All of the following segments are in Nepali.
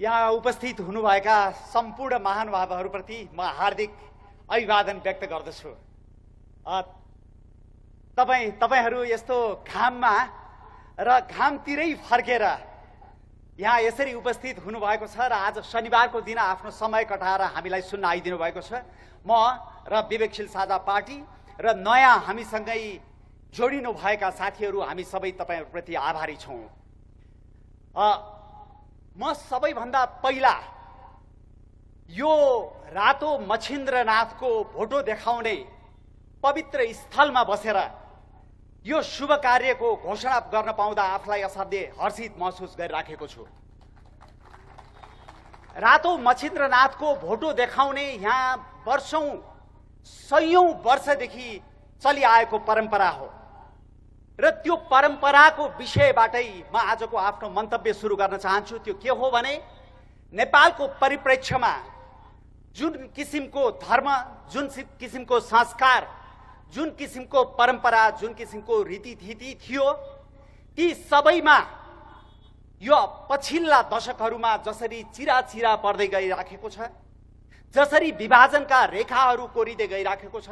यहाँ उपस्थित हुनुभएका सम्पूर्ण महानुभावहरूप्रति म हार्दिक अभिवादन व्यक्त गर्दछु। तपाईहरू यस्तो घाममा र घामतिरै फर्केर यहाँ यसरी उपस्थित हुनुभएको छ र आज शनिबारको दिन आफ्नो समय कटाएर हामीलाई सुन्न आइदिनु भएको छ। म र विवेकशील साझा पार्टी र नयाँ हामीसँगै जोडिनु भएका साथीहरू हामी सबै तपाईहरुप्रति आभारी छौं। म सबैभन्दा पहिला यो रातो मच्छिन्द्रनाथको भोटो देखाउने पवित्र स्थलमा बसेर यो शुभ कार्यको घोषणा गर्न पाउँदा आफूलाई असाध्यै हर्षित महसुस गरिराखेको छु। रातो मच्छिन्द्रनाथको भोटो देखाउने यहाँ वर्षौं सयौं वर्षदेखि चलिआएको परम्परा हो र त्यो परम्पराको विषयबाटै म आजको आफ्नो मन्तव्य सुरु गर्न चाहन्छु। त्यो के हो भने नेपालको परिप्रेक्ष्यमा जुन किसिमको धर्म, जुन किसिमको संस्कार, जुन किसिमको परम्परा, जुन किसिमको रीतिथिति थियो, ती सबैमा यो पछिल्ला दशकहरूमा जसरी चिराचिरा पर्दै गइराखेको छ, जसरी विभाजनका रेखाहरू कोरिँदै गइराखेको छ,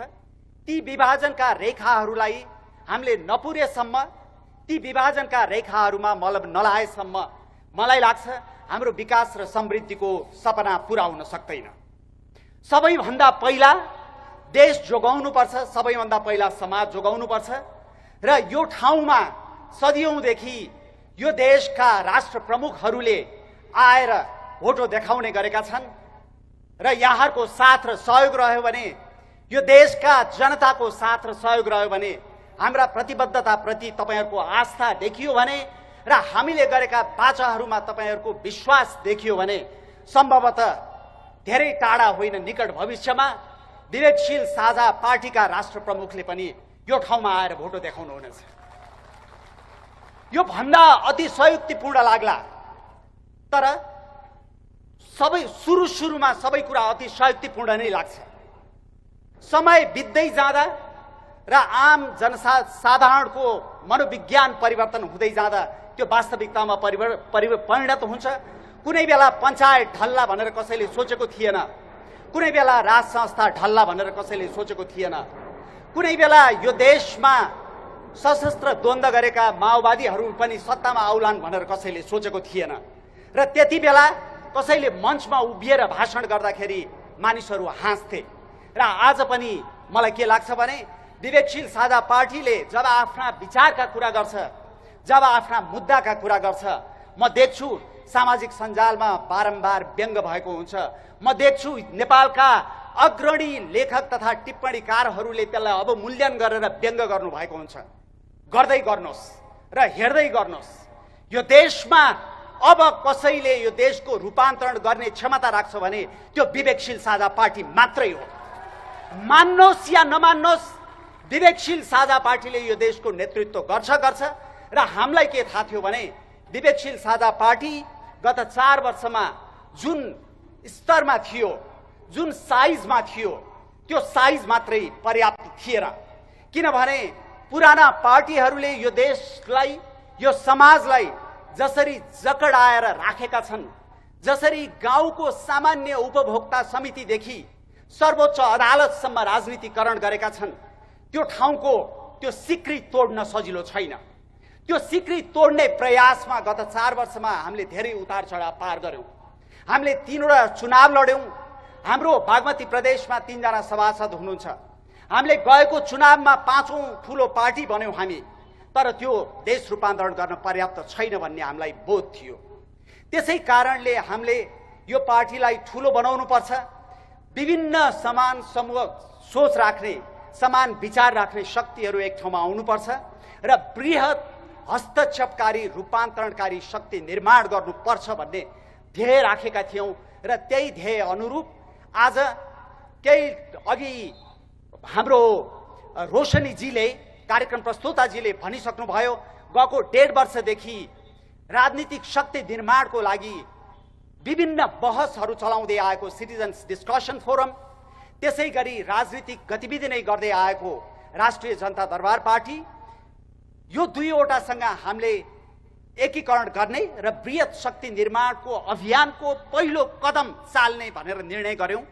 ती विभाजनका रेखाहरूलाई हामीले नपुरेसम्म, ती विभाजनका रेखाहरूमा मलम नलाएसम्म मलाई लाग्छ हाम्रो विकास र समृद्धिको सपना पूरा हुन सक्दैन। सबैभन्दा पहिला देश जोगाउनुपर्छ, सबैभन्दा पहिला समाज जोगाउनुपर्छ र यो ठाउँमा सदियौंदेखि यो देशका राष्ट्र प्रमुखहरूले आएर भोटो देखाउने गरेका छन् र यहाँहरूको साथ र सहयोग रह्यो भने, यो देशका जनताको साथ र सहयोग रह्यो भने, हाम्रा प्रतिबद्धताप्रति तपाईहरुको आस्था देखियो भने र हामीले गरेका बाचाहरूमा तपाईहरुको विश्वास देखियो भने सम्भवतः धेरै टाढा होइन निकट भविष्यमा विवेकशील साझा पार्टीका राष्ट्र प्रमुखले पनि यो ठाउँमा आएर भोटो देखाउनुहुनेछ। यो भन्दा अति संयुक्तिपूर्ण लाग्ला, तर सुरुमा सबै कुरा अति संयुक्तिपूर्ण नै लाग्छ। समय बित्दै जाँदा र आम जनसाधारणको मनोविज्ञान परिवर्तन हुँदै जाँदा त्यो वास्तविकतामा परिणत हुन्छ। कुनै बेला पञ्चायत ढल्ला भनेर कसैले सोचेको थिएन, कुनै बेला राज संस्था ढल्ला भनेर कसैले सोचेको थिएन, कुनै बेला यो देशमा सशस्त्र द्वन्द्व गरेका माओवादीहरू पनि सत्तामा आउलान् भनेर कसैले सोचेको थिएन र त्यति बेला कसैले मञ्चमा उभिएर भाषण गर्दाखेरि मानिसहरू हाँस्थे। र आज पनि मलाई के लाग्छ भने विवेकशील साझा पार्टीले जब आफ्ना विचारका कुरा गर्छ, जब आफ्ना मुद्दाका कुरा गर्छ, म देख्छु सामाजिक सञ्जालमा बारम्बार व्यङ्ग भएको हुन्छ। म देख्छु नेपालका अग्रणी लेखक तथा टिप्पणीकारहरूले त्यसलाई अब मूल्याङ्कन गरेर व्यङ्ग गर्नु भएको हुन्छ। गर्दै गर्नुहोस् र हेर्दै गर्नुहोस्। यो देशमा अब कसैले यो देशको रूपान्तरण गर्ने क्षमता राख्छ भने त्यो विवेकशील साझा पार्टी मात्रै हो। मान्नुहोस् या नमान्नुहोस्, विवेकशील साझा पार्टीले यो देशको नेतृत्व गर्छ र हामीलाई के थाहा थियो भने विवेकशील साझा पार्टी गत 4 वर्षमा जुन स्तरमा थियो, जुन साइजमा थियो, त्यो साइज मात्रै पर्याप्त थिएन। किनभने पुराना पार्टीहरूले यो देशलाई, यो समाजलाई जसरी जकडाएर राखेका छन्, जसरी गाउँको सामान्य उपभोक्ता समितिदेखि सर्वोच्च अदालतसम्म राजनीतिकरण गरेका छन्, त्यो ठाउँको त्यो सिक्री तोड्न सजिलो छैन। त्यो सिक्री तोड्ने प्रयासमा गत 4 वर्षमा हामीले धेरै उतार चढाव पार गर्यौं। हामीले 3वटा चुनाव लड्यौं। हाम्रो बागमती प्रदेशमा 3 जना सभासद हुनुहुन्छ। हामीले गएको चुनावमा 5औं ठूलो पार्टी बन्यौं हामी, तर त्यो देश रूपान्तरण गर्न पर्याप्त छैन भन्ने हामीलाई बोध थियो। त्यसै कारणले हामीले यो पार्टीलाई ठूलो बनाउनु पर्छ। विभिन्न समान समूह सोच राख्ने, समान विचार राख्ने शक्तिहरू एक ठाउँमा आउनुपर्छ र बृहत हस्तक्षेपकारी रूपान्तरणकारी शक्ति निर्माण गर्नुपर्छ भन्ने ध्येय राखेका थियौं र त्यही ध्येय अनुरूप आज केही अघि हाम्रो रोशनीजीले, कार्यक्रम प्रस्तुताजीले भनिसक्नुभयो, गएको 1.5 वर्षदेखि राजनीतिक शक्ति निर्माणको लागि विभिन्न बहसहरू चलाउँदै आएको सिटिजन्स डिस्कसन फोरम, त्यसै गरी राजनीतिक गतिविधि नै गर्दै आएको राष्ट्रिय जनता दरबार पार्टी, यो 2वटासँग हामीले एकीकरण गर्ने र बृहत शक्ति निर्माणको अभियानको पहिलो कदम चाल्ने भनेर निर्णय गर्यौं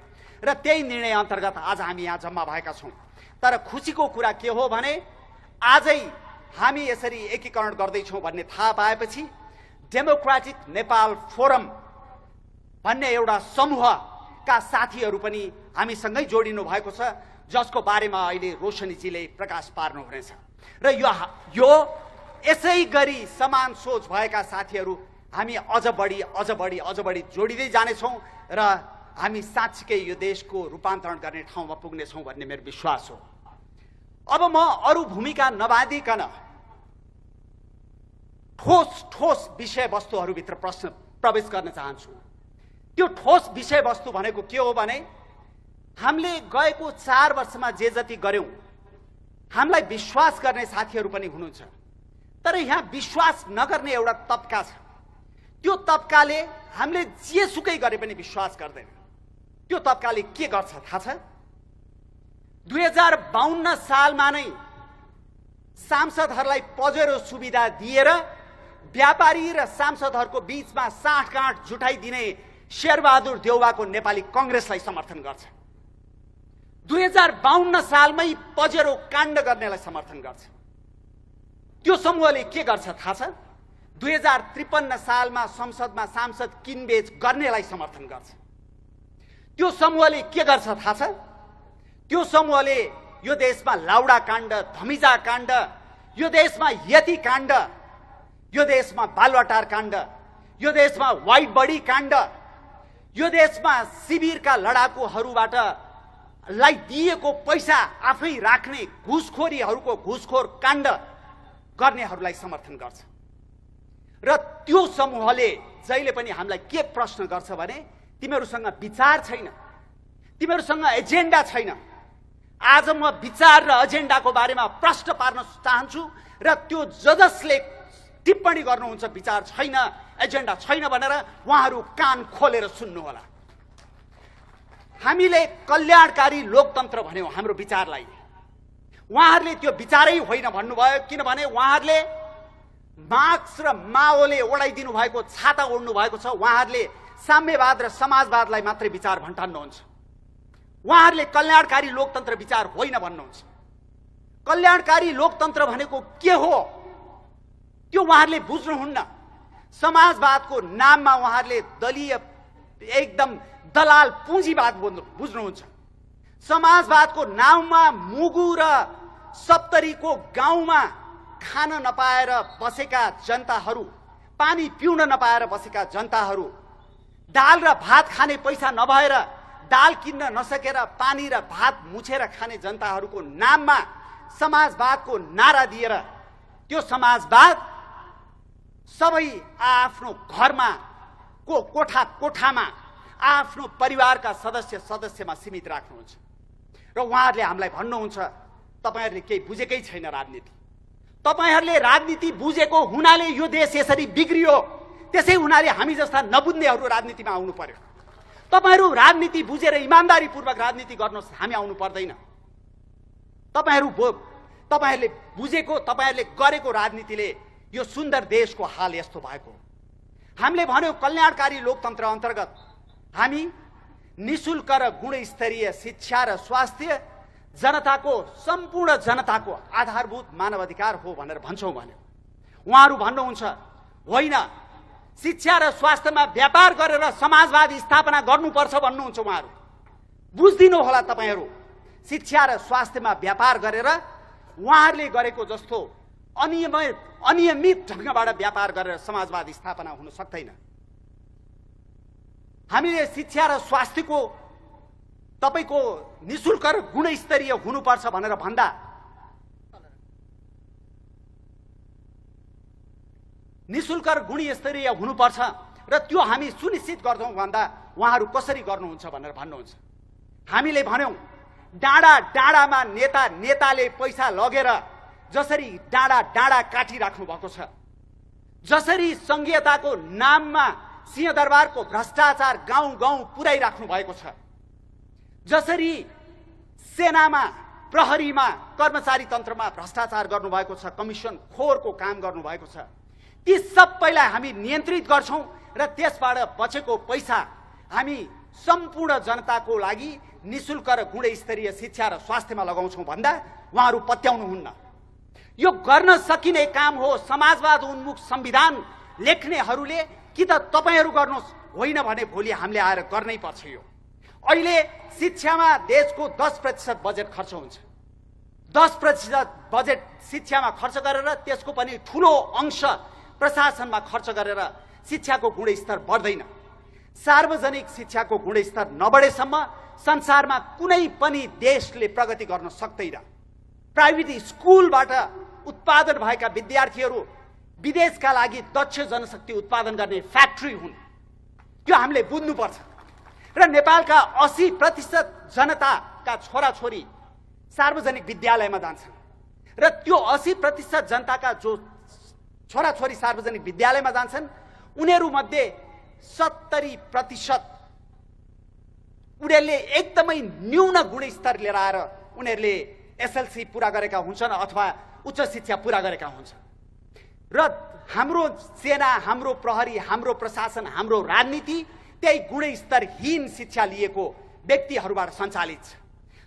र त्यही निर्णय अन्तर्गत आज हामी यहाँ जम्मा भएका छौं। तर खुसीको कुरा के हो भने आजै हामी यसरी एकीकरण गर्दैछौं भन्ने थाहा पाएपछि डेमोक्रेटिक नेपाल फोरम भन्ने एउटा समूहका साथीहरू पनि हामीसँगै जोडिनु भएको छ, जसको बारेमा अहिले रोशनीजीले प्रकाश पार्नुहुनेछ। र यो यसै गरी समान सोच भएका साथीहरू हामी अझ बढी जोडिँदै जानेछौँ र हामी साँच्चीकै यो देशको रूपान्तरण गर्ने ठाउँमा पुग्नेछौँ भन्ने मेरो विश्वास हो। अब म अरू भूमिका नबाँधिकन ठोस विषयवस्तुहरूभित्र प्रवेश गर्न चाहन्छु। त्यो ठोस विषयवस्तु भनेको के हो भने हामीले गएको 4 वर्षमा जे जति गर्यौं हामीलाई विश्वास गर्ने साथीहरू पनि हुनुहुन्छ, तर यहाँ विश्वास नगर्ने एउटा तबका छ। त्यो तबकाले हामीले जेसुकै गरे पनि विश्वास गर्दैन। त्यो तबकाले के गर्छ थाहा छ? 2052 सालमा नै सांसदहरूलाई पजेरो सुविधा दिएर व्यापारी र सांसदहरूको बीचमा साँठगाँठ जुटाइदिने शेरबहादुर देउवाको नेपाली कांग्रेसलाई समर्थन गर्छ। 2052 सालमै पजेरो काण्ड गर्नेलाई समर्थन गर्छ। त्यो समूहले के गर्छ थाहा छ? 2053 सालमा संसदमा सांसद किनबेच गर्नेलाई समर्थन गर्छ। त्यो समूहले के गर्छ थाहा छ? त्यो समूहले यो देशमा लाउडा काण्ड, धमिजा काण्ड, यो देशमा यति काण्ड, यो देशमा बालवाटार काण्ड, यो देशमा वाइट बडी काण्ड, यो देशमा शिविरका लडाकुहरूबाट लाई दिएको पैसा आफै राख्ने घुसखोरीहरूको घुसखोर काण्ड गर्नेहरूलाई समर्थन गर्छ। र त्यो समूहले जहिले पनि हामीलाई के प्रश्न गर्छ भने तिमीहरूसँग विचार छैन, तिमीहरूसँग एजेन्डा छैन। आज म विचार र एजेन्डाको बारेमा प्रश्न पार्न चाहन्छु र त्यो जसले टिप्पणी गर्नुहुन्छ विचार छैन, एजेन्डा छैन भनेर उहाँहरू कान खोलेर सुन्नुहोला। हामीले कल्याणकारी लोकतन्त्र भन्यौं हाम्रो विचारलाई। उहाँहरूले त्यो विचारै होइन भन्नुभयो, किनभने उहाँहरूले मार्क्स र माओले ओढाइदिनु भएको छाता ओढ्नु भएको छ। उहाँहरूले साम्यवाद र समाजवादलाई मात्रै विचार भन्टान्नुहुन्छ। उहाँहरूले कल्याणकारी लोकतन्त्र विचार होइन भन्नुहुन्छ। कल्याणकारी लोकतन्त्र भनेको के हो त्यो उहाँहरूले बुझ्नुहुन्न। समाजवादको नाममा उहाँहरूले दलीय एकदम दलाल पुँजीवाद बुझ्नुहुन्छ। समाजवादको नाममा मुगु र सप्तरीको गाउँमा खान नपाएर बसेका जनताहरू, पानी पिउन नपाएर बसेका जनताहरू, दाल र भात खाने पैसा नभएर दाल किन्न नसकेर पानी र भात मुछेर खाने जनताहरूको नाममा समाजवादको नारा दिएर त्यो समाजवाद सबै आफ्नो घरमा कोठामा आफ्नो परिवारका सदस्यमा सीमित राख्नुहुन्छ। र उहाँहरूले हामीलाई भन्नुहुन्छ तपाईहरुले केही बुझेकै छैन राजनीति। तपाईहरुले राजनीति बुझेको हुनाले यो देश यसरी बिग्रियो, त्यसै हुनाले हामी जस्ता नबुझ्नेहरू राजनीतिमा आउनु पर्यो। तपाईहरु राजनीति बुझेर इमानदारी पूर्वक राजनीति गर्नुहोस्, हामी आउनु पर्दैन। तपाईहरुले बुझेको, तपाईहरुले गरेको राजनीतिले यो सुन्दर देशको हाल यस्तो भएको। हामीले भन्यौ कल्याणकारी लोकतन्त्र अन्तर्गत हामी निशुल्क र गुणस्तरीय शिक्षा र स्वास्थ्य जनताको, सम्पूर्ण जनताको आधारभूत मानवाधिकार हो भनेर भन्छौं भन्यो। उहाँहरू भन्नुहुन्छ होइन, शिक्षा र स्वास्थ्यमा व्यापार गरेर समाजवाद स्थापना गर्नुपर्छ भन्नुहुन्छ उहाँहरू। बुझ्दिनु होला तपाईहरु, शिक्षा र स्वास्थ्यमा व्यापार गरेर उहाँहरूले गरेको जस्तो अनियमित ढंगबाट व्यापार गरेर समाजवाद स्थापना हुन सक्दैन। हामीले शिक्षा र स्वास्थ्यको तपाईको निशुल्क र गुणस्तरीय हुनुपर्छ भनेर भन्दा निशुल्क र गुणस्तरीय हुनुपर्छ र त्यो हामी सुनिश्चित गर्छौं भन्दा उहाँहरू कसरी गर्नुहुन्छ भनेर भन्नुहुन्छ। हामीले भन्यौं डाँडा डाँडामा नेताले पैसा लगेर जसरी डाँडा काटिराख्नु भएको छ, जसरी संघीयताको नाममा सिंहदरबारको भ्रष्टाचार गाउँ पुर्याइराख्नु भएको छ, जसरी सेनामा, प्रहरीमा, कर्मचारी तन्त्रमा भ्रष्टाचार गर्नुभएको छ, कमिसन खोरको काम गर्नुभएको छ, ती सबैलाई हामी नियन्त्रित गर्छौं र त्यसबाट बचेको पैसा हामी सम्पूर्ण जनताको लागि निशुल्क र गुणस्तरीय शिक्षा र स्वास्थ्यमा लगाउँछौं भन्दा उहाँहरू पत्याउनुहुन्न। यो गर्न सकिने काम हो। समाजवाद उन्मुख संविधान लेख्नेहरूले कि त तपाईहरू गर्नुहोस्, होइन भने भोलि हामीले आएर गर्नै पर्छ। यो अहिले शिक्षामा देशको 10% बजेट खर्च हुन्छ। 10% बजेट शिक्षामा खर्च गरेर त्यसको पनि ठूलो अंश प्रशासनमा खर्च गरेर शिक्षाको गुणस्तर बढ्दैन। सार्वजनिक शिक्षाको गुणस्तर नबढेसम्म संसारमा कुनै पनि देशले प्रगति गर्न सक्दैन। प्राइभेट स्कुलबाट उत्पादन भएका विद्यार्थीहरू विदेशका लागि दक्ष जनशक्ति उत्पादन गर्ने फ्याक्ट्री हुन्। त्यो हामीले बुझ्नुपर्छ। र नेपालका 80% जनताका छोराछोरी सार्वजनिक विद्यालयमा जान्छन् र त्यो 80% जनताका जो छोराछोरी सार्वजनिक विद्यालयमा जान्छन् उनीहरू मध्ये 70% उनीहरूले एकदमै न्यून गुणस्तर लिएर आएर उनीहरूले एसएलसी पूरा गरेका हुन्छन् अथवा उच्च शिक्षा पूरा गरेका हुन्छन्। र हाम्रो सेना, हाम्रो प्रहरी, हाम्रो प्रशासन, हाम्रो राजनीति त्यही गुणस्तरहीन शिक्षा लिएको व्यक्तिहरूबाट सञ्चालित छ।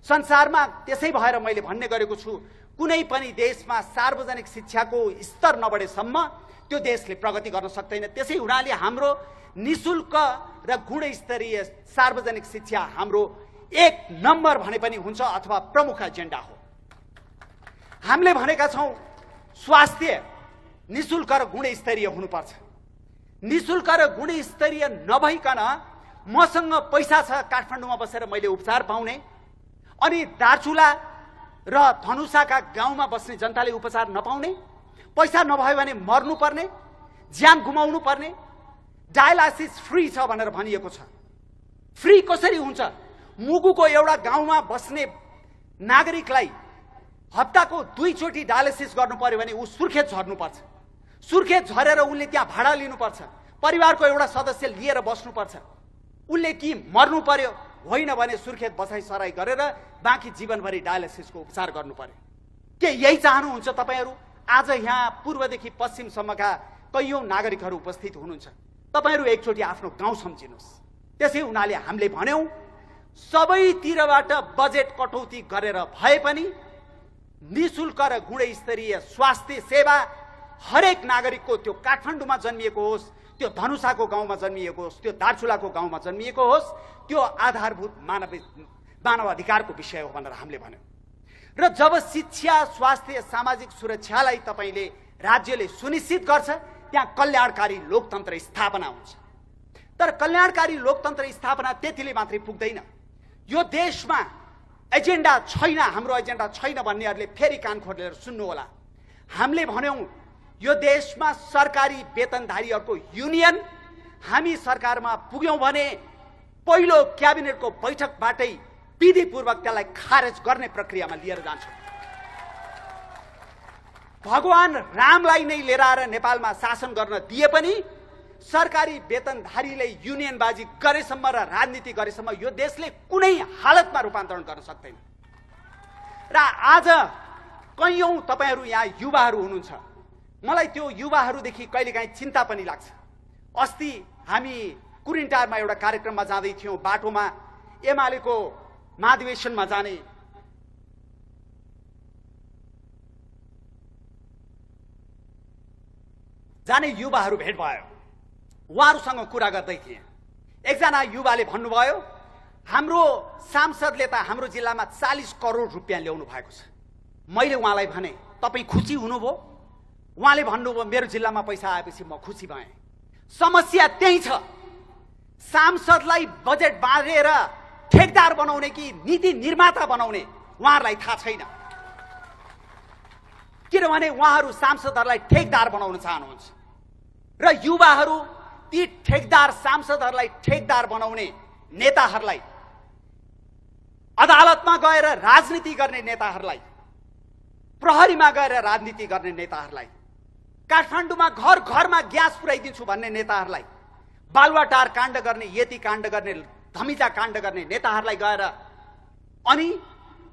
संसारमा त्यसै भएर मैले भन्ने गरेको छु, कुनै पनि देशमा सार्वजनिक शिक्षाको स्तर नबढेसम्म त्यो देशले प्रगति गर्न सक्दैन। त्यसै हुनाले हाम्रो निशुल्क र गुणस्तरीय सार्वजनिक शिक्षा हाम्रो 1 नम्बर भने पनि हुन्छ अथवा प्रमुख एजेन्डा हो। हामीले भनेका छौं स्वास्थ्य निशुल्क र गुणस्तरीय हुनुपर्छ। निशुल्क र गुणस्तरीय नभइकन मसँग पैसा छ काठमाडौँमा बसेर मैले उपचार पाउने अनि दार्चुला र धनुषाका गाउँमा बस्ने जनताले उपचार नपाउने, पैसा नभए भने मर्नु पर्ने, ज्यान गुमाउनु पर्ने, डायलासिस फ्री छ भनेर भनिएको छ। फ्री कसरी हुन्छ? मुगुको एउटा गाउँमा बस्ने नागरिकलाई हप्ताको 2 चोटि डायलासिस गर्नु पर्यो भने ऊ सुर्खेत झर्नुपर्छ। सुर्खेत झरेर उनले त्यहाँ भाडा लिनुपर्छ, परिवारको एउटा सदस्य लिएर बस्नुपर्छ। उनले कि मर्नु पर्यो, होइन भने सुर्खेत बसाई सराई गरेर बाँकी जीवनभरि डायलासिसको उपचार गर्नु पर्यो। के यही चाहनुहुन्छ तपाईहरू? आज यहाँ पूर्वदेखि पश्चिमसम्मका कैयौं नागरिकहरू उपस्थित हुनुहुन्छ। तपाईहरू एकचोटि आफ्नो गाउँ सम्झिनुहोस्। त्यसै हुनाले हामीले भन्यौं सबैतिरबाट बजेट कटौती गरेर भए पनि निशुल्क र गुणस्तरीय स्वास्थ्य सेवा हरेक नागरिकको, त्यो काठमाडौँमा जन्मिएको होस्, त्यो धनुषाको गाउँमा जन्मिएको होस्, त्यो दार्चुलाको गाउँमा जन्मिएको होस्, त्यो आधारभूत मानव अधिकारको विषय हो भनेर हामीले भन्यौं। र जब शिक्षा, स्वास्थ्य, सामाजिक सुरक्षालाई तपाईले राज्यले सुनिश्चित गर्छ त्यहाँ कल्याणकारी लोकतन्त्र स्थापना हुन्छ। तर कल्याणकारी लोकतन्त्र स्थापना त्यतिले मात्रै पुग्दैन। यो देशमा एजेन्डा छैन, हाम्रो एजेन्डा छैन भन्नेहरूले फेरि कान खोलेर सुन्नु होला। हामीले भन्यौं यो देशमा सरकारी वेतनधारीहरूको युनियन हामी सरकारमा पुग्यौं भने पहिलो क्याबिनेटको बैठकबाटै विधिपूर्वक त्यसलाई खारेज गर्ने प्रक्रियामा लिएर जान्छौं। भगवान रामलाई नै लिएर आएर नेपालमा शासन गर्न दिए पनि सरकारी वेतनधारीले युनियनबाजी गरेसम्म र राजनीति गरेसम्म यो देशले कुनै हालतमा रूपान्तरण गर्न सक्दैन। र आज कैयौं तपाईहरू यहाँ युवाहरू हुनुहुन्छ, मलाई त्यो युवाहरूदेखि कहिलेकाहीँ चिन्ता पनि लाग्छ। अस्ति हामी कुरिन्टारमा एउटा कार्यक्रममा जाँदै थियौं, बाटोमा एमालेको महाधिवेशनमा जाने युवाहरू भेट भयो। उहाँहरूसँग कुरा गर्दै थिएँ। एकजना युवाले भन्नुभयो हाम्रो सांसदले त हाम्रो जिल्लामा 40 करोड रुपियाँ ल्याउनु भएको छ। मैले उहाँलाई भने तपाई खुसी हुनुभयो? उहाँले भन्नुभयो मेरो जिल्लामा पैसा आएपछि म खुसी भएँ। समस्या त्यही छ। सांसदलाई बजेट बाँडेर ठेकदार बनाउने कि नीति निर्माता बनाउने उहाँहरूलाई थाहा छैन। किनभने उहाँहरू सांसदहरूलाई ठेकदार बनाउन चाहनुहुन्छ र युवाहरू ती ठेकदार सांसदहरूलाई ठेकदार बनाउने नेताहरूलाई, अदालतमा गएर राजनीति गर्ने नेताहरूलाई, प्रहरीमा गएर राजनीति गर्ने नेताहरूलाई, काठमाडौँमा घर घरमा ग्यास पुर्याइदिन्छु भन्ने नेताहरूलाई, बालुवाटार काण्ड गर्ने, यति काण्ड गर्ने, धमिजा काण्ड गर्ने नेताहरूलाई गएर अनि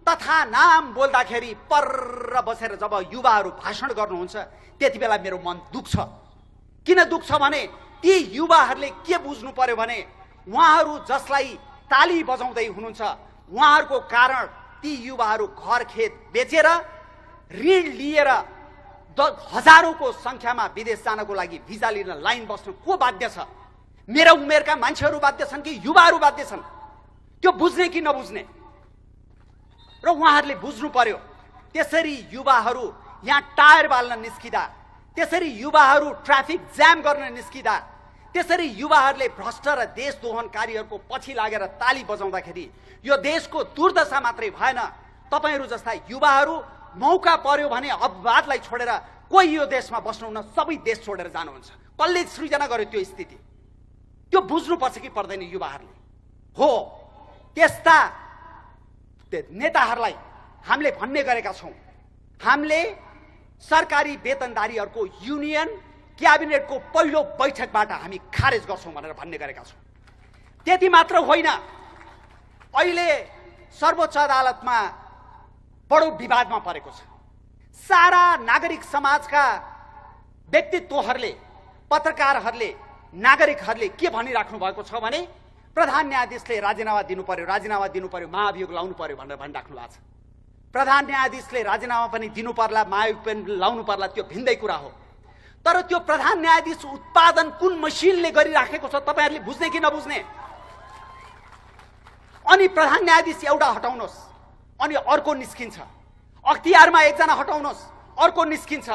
तथा नाम बोल्दाखेरि पर्र बसेर जब युवाहरू भाषण गर्नुहुन्छ त्यति बेला मेरो मन दुख्छ। किन दुख्छ भने ती युवाहरूले के बुझ्नु पर्यो भने उहाँहरू जसलाई ताली बजाउँदै हुनुहुन्छ उहाँहरूको कारण ती युवाहरू घर खेत बेचेर ऋण लिएर हजारौंको संख्यामा विदेश जानको लागि भिजा लिन लाइन बस्नु को बाध्य छ? मेरा उमेरका मान्छेहरू बाध्य छन् कि युवाहरू बाध्य छन्? त्यो बुझ्ने कि नबुझ्ने? र उहाँहरूले बुझ्नु पर्यो। त्यसरी युवाहरू यहाँ टायर बाल्न निस्किदा, त्यसरी युवाहरू ट्राफिक जाम गर्न निस्किदा, त्यसरी युवाहरूले भ्रष्ट र देशद्रोहनकारीहरूको पछि लागेर ताली बजाउँदाखेरि यो देशको दुर्दशा मात्रै भएन, तपाईहरू जस्ता युवाहरू मौका पर्यो भने अपवादलाई छोडेर कोही यो देशमा बस्नुहुन्न, सबै देश छोडेर जानुहुन्छ। कसले सृजना गर्यो त्यो स्थिति? त्यो बुझ्नुपर्छ कि पर्दैन युवाहरूले? हो, त्यस्ता नेताहरूलाई हामीले भन्ने गरेका छौँ, हामीले सरकारी वेतनदारीहरूको युनियन क्याबिनेटको पहिलो बैठकबाट हामी खारेज गर्छौँ भनेर भन्ने गरेका छौँ। त्यति मात्र होइन, अहिले सर्वोच्च अदालतमा बडो विवादमा परेको छ। सारा नागरिक समाजका व्यक्तित्वहरूले, पत्रकारहरूले, नागरिकहरूले के भनिराख्नु भएको छ भने प्रधान न्यायाधीशले राजीनामा दिनु पर्यो, महाभियोग लाउनु पर्यो भनेर भनिराख्नु भएको छ। प्रधान न्यायाधीशले राजीनामा पनि दिनु पर्ला, महाभियोग पनि लाउनु पर्ला, त्यो भिन्दै कुरा हो। तर त्यो प्रधान न्यायाधीश उत्पादन कुन मसिनले गरिराखेको छ तपाईहरूले बुझ्ने कि नबुझ्ने? अनि प्रधान न्यायाधीश एउटा हटाउनुहोस् अनि अर्को निस्किन्छ, अख्तियारमा एकजना हटाउनुहोस् अर्को निस्किन्छ,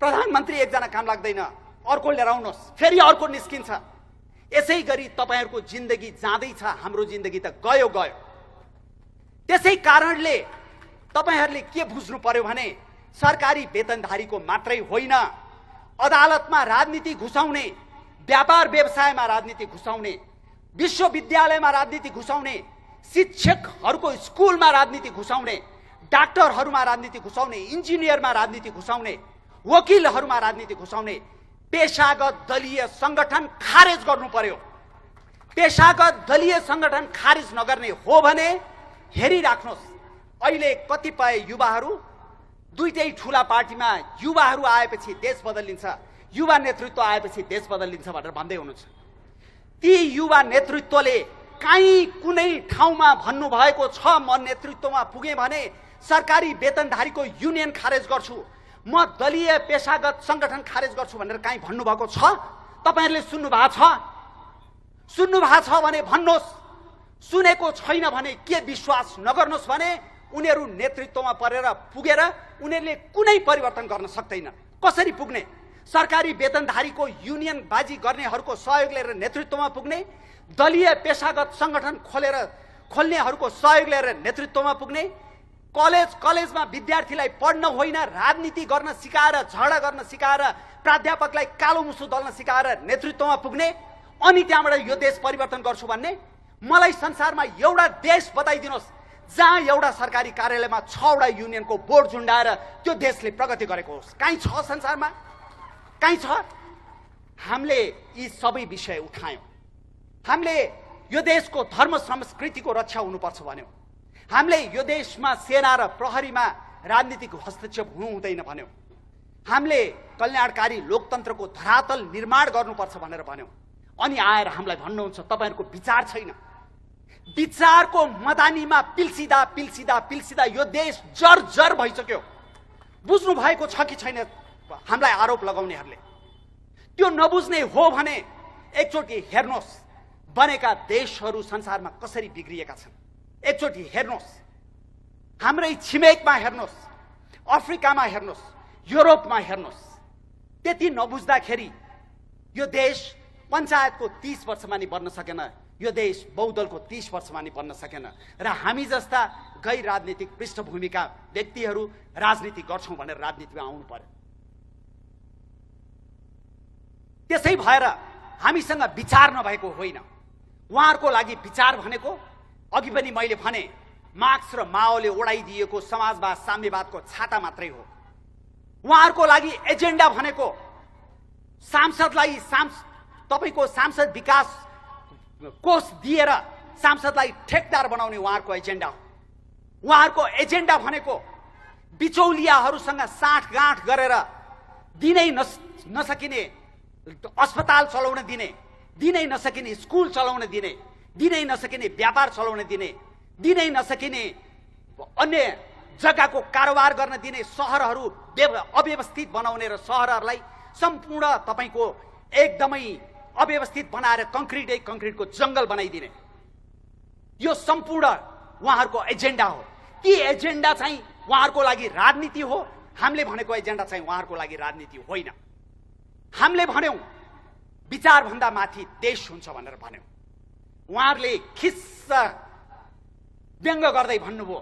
प्रधानमन्त्री एकजना काम लाग्दैन अर्को लिएर आउनुहोस् फेरि अर्को निस्किन्छ। यसै गरी तपाईहरूको जिन्दगी जाँदैछ, हाम्रो जिन्दगी त गयो। त्यसै कारणले तपाईहरूले के बुझ्नु पर्यो भने सरकारी वेतनधारीको मात्रै होइन, अदालतमा राजनीति घुसाउने, व्यापार व्यवसायमा राजनीति घुसाउने, विश्वविद्यालयमा राजनीति घुसाउने, शिक्षकहरूको स्कुलमा राजनीति घुसाउने, डाक्टरहरूमा राजनीति घुसाउने, इन्जिनियरमा राजनीति घुसाउने, वकिलहरूमा राजनीति घुसाउने पेशागत दलीय संगठन खारेज गर्नु पर्यो। पेशागत दलीय संगठन खारेज नगर्ने हो भने हेरिराख्नुहोस्, अहिले कतिपय युवाहरू दुईटै ठूला पार्टीमा युवाहरू आएपछि देश बदलिन्छ, युवा नेतृत्व आएपछि देश बदलिन्छ भनेर भन्दै हुनुहुन्छ। ती युवा नेतृत्वले काहीँ कुनै ठाउँमा भन्नुभएको छ म नेतृत्वमा पुगेँ भने सरकारी वेतनधारीको युनियन खारेज गर्छु, म दलीय पेशागत संगठन खारेज गर्छु भनेर काहीँ भन्नुभएको छ? तपाईहरूले सुन्नु भएको छ? सुन्नु भएको छ भने भन्नुहोस्, सुनेको छैन भने के विश्वास नगर्नुहोस् भने उनीहरू नेतृत्वमा परेर पुगेर उनीहरूले कुनै परिवर्तन गर्न सक्दैन। कसरी पुग्ने? सरकारी वेतनधारीको युनियन बाजी गर्नेहरूको सहयोग लिएर नेतृत्वमा पुग्ने, दलीय पेशागत संगठन खोल्नेहरूको सहयोग लिएर नेतृत्वमा पुग्ने, कलेजमा विद्यार्थीलाई पढ्न होइन राजनीति गर्न सिकाएर, झगडा गर्न सिकाएर, प्राध्यापकलाई कालो मुसो दल्न सिकाएर नेतृत्वमा पुग्ने, अनि त्यहाँबाट यो देश परिवर्तन गर्छु भन्ने? मलाई संसारमा एउटा देश बताइदिनुहोस् जहाँ एउटा सरकारी कार्यालयमा 6वटा युनियनको बोर्ड झुन्डाएर त्यो देशले प्रगति गरेको होस्? काहीँ छ संसारमा? काहीँ छ? हामीले यी सबै विषय उठायौँ। हामीले यो देशको धर्म संस्कृतिको रक्षा हुनुपर्छ भन्यौँ। हामीले यो देशमा सेना र प्रहरीमा राजनीतिक हस्तक्षेप हुनु हुँदैन भन्यौँ। हामीले कल्याणकारी लोकतन्त्रको धरातल निर्माण गर्नुपर्छ भनेर भन्यौँ। अनि आएर हामीलाई भन्नुहुन्छ तपाईहरुको विचार छैन। विचारको मदानीमा पिल्सिदा यो देश जर्जर भइसक्यो। बुझ्नु भएको छ कि छैन हामीलाई आरोप लगाउनेहरूले? त्यो नबुझ्ने हो भने एकचोटि हेर्नुहोस् बनेका देशहरू संसारमा कसरी बिग्रिएका छन्। एकचोटि हेर्नुहोस्, हाम्रै छिमेकमा हेर्नुहोस्, अफ्रिकामा हेर्नुहोस्, युरोपमा हेर्नुहोस्। त्यति नबुझ्दाखेरि यो देश पञ्चायतको 30 वर्षमा नि बन्न सकेन, यो देश बहुदलको 30 वर्षमा नि बन्न सकेन। र हामी जस्ता गैर राजनीतिक पृष्ठभूमिका व्यक्तिहरू राजनीति गर्छौं भनेर राजनीतिमा आउनु पर्यो। त्यसै भएर हामीसँग विचार नभएको होइन। उहाँहरूको लागि विचार भनेको अघि पनि मैले भने मार्क्स र माओले ओडाइदिएको समाजवाद साम्यवादको छाता मात्रै हो। उहाँहरूको लागि एजेन्डा भनेको सांसदलाई तपाईको सांसद विकास कोष दिएर सांसदलाई ठेकदार बनाउने उहाँहरूको एजेन्डा हो। उहाँहरूको एजेन्डा भनेको बिचौलियाहरूसँग साँठगाँठ गरेर दिनै नसकिने अस्पताल चलाउन दिने, दिनै नसकिने स्कुल चलाउन दिने, दिनै नसकिने व्यापार चलाउन दिने, दिनै नसकिने अन्य जग्गाको कारोबार गर्न दिने, सहरहरू अव्यवस्थित बनाउने र सहरहरूलाई सम्पूर्ण तपाईको एकदमै अव्यवस्थित बनाएर कङ्क्रिटको जंगल बनाइदिने, यो सम्पूर्ण उहाँहरूको एजेन्डा हो। ती एजेन्डा चाहिँ उहाँहरूको लागि राजनीति हो। हामीले भनेको एजेन्डा चाहिँ उहाँहरूको लागि राजनीति होइन। हामीले भन्यौं विचारभन्दा माथि देश हुन्छ भनेर भन्यौं। उहाँहरूले खिस्स व्यङ्ग गर्दै भन्नुभयो,